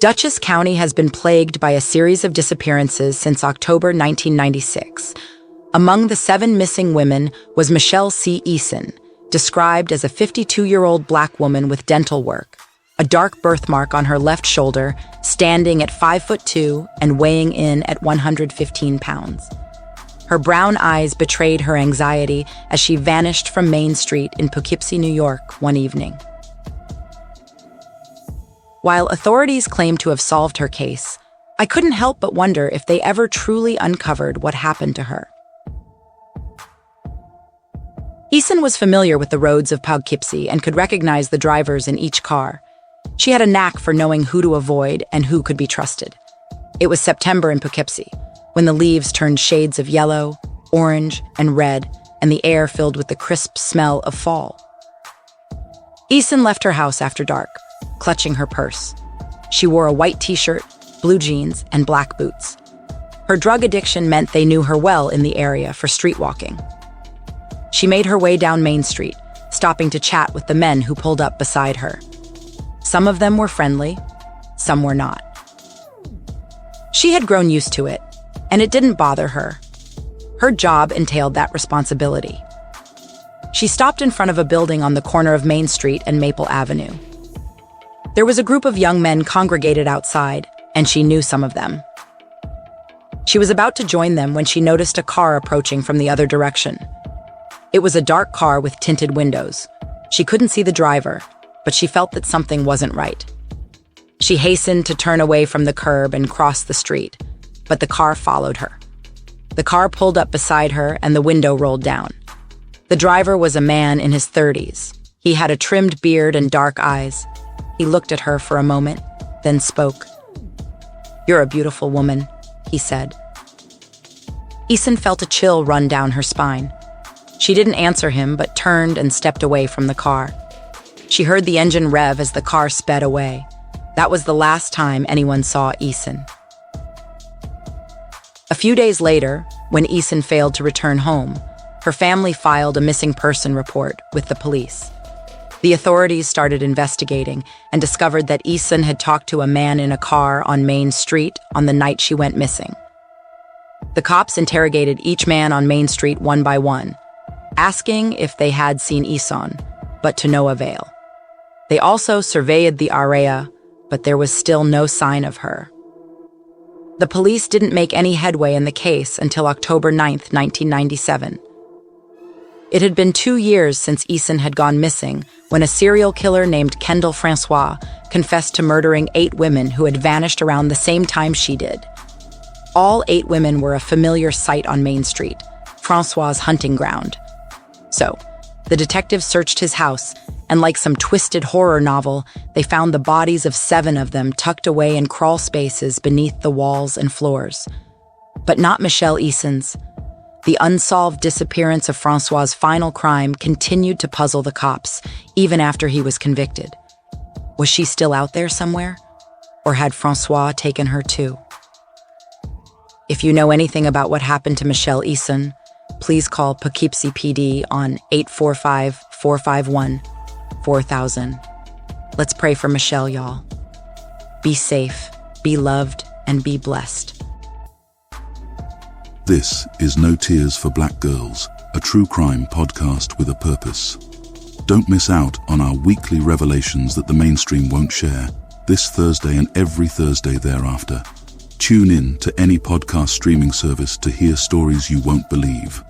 Dutchess County has been plagued by a series of disappearances since October 1996. Among the 7 missing women was Michelle C. Eason, described as a 52-year-old black woman with dental work, a dark birthmark on her left shoulder, standing at 5'2" and weighing in at 115 pounds. Her brown eyes betrayed her anxiety as she vanished from Main Street in Poughkeepsie, New York, one evening. While authorities claim to have solved her case, I couldn't help but wonder if they ever truly uncovered what happened to her. Eason was familiar with the roads of Poughkeepsie and could recognize the drivers in each car. She had a knack for knowing who to avoid and who could be trusted. It was September in Poughkeepsie, when the leaves turned shades of yellow, orange, and red, and the air filled with the crisp smell of fall. Eason left her house after dark, clutching her purse. She wore a white t-shirt, blue jeans, and black boots. Her drug addiction meant they knew her well in the area for street walking. She made her way down Main Street, stopping to chat with the men who pulled up beside her. Some of them were friendly, some were not. She had grown used to it, and it didn't bother her. Her job entailed that responsibility. She stopped in front of a building on the corner of Main Street and Maple Avenue. There was a group of young men congregated outside, and she knew some of them. She was about to join them when she noticed a car approaching from the other direction. It was a dark car with tinted windows. She couldn't see the driver, but she felt that something wasn't right. She hastened to turn away from the curb and cross the street, but the car followed her. The car pulled up beside her and the window rolled down. The driver was a man in his 30s. He had a trimmed beard and dark eyes. He looked at her for a moment, then spoke. "You're a beautiful woman," he said. Eason felt a chill run down her spine. She didn't answer him, but turned and stepped away from the car. She heard the engine rev as the car sped away. That was the last time anyone saw Eason. A few days later, when Eason failed to return home, her family filed a missing person report with the police. The authorities started investigating and discovered that Eason had talked to a man in a car on Main Street on the night she went missing. The cops interrogated each man on Main Street one by one, asking if they had seen Eason, but to no avail. They also surveyed the area, but there was still no sign of her. The police didn't make any headway in the case until October 9, 1997. It had been 2 years since Eason had gone missing when a serial killer named Kendall Francois confessed to murdering 8 women who had vanished around the same time she did. All 8 women were a familiar sight on Main Street, Francois's hunting ground. So, the detectives searched his house, and like some twisted horror novel, they found the bodies of 7 of them tucked away in crawl spaces beneath the walls and floors. But not Michelle Eason's. The unsolved disappearance of Francois's final crime continued to puzzle the cops, even after he was convicted. Was she still out there somewhere? Or had Francois taken her too? If you know anything about what happened to Michelle Eason, please call Poughkeepsie PD on 845-451-4000. Let's pray for Michelle, y'all. Be safe, be loved, and be blessed. This is No Tears for Black Girls, a true crime podcast with a purpose. Don't miss out on our weekly revelations that the mainstream won't share, this Thursday and every Thursday thereafter. Tune in to any podcast streaming service to hear stories you won't believe.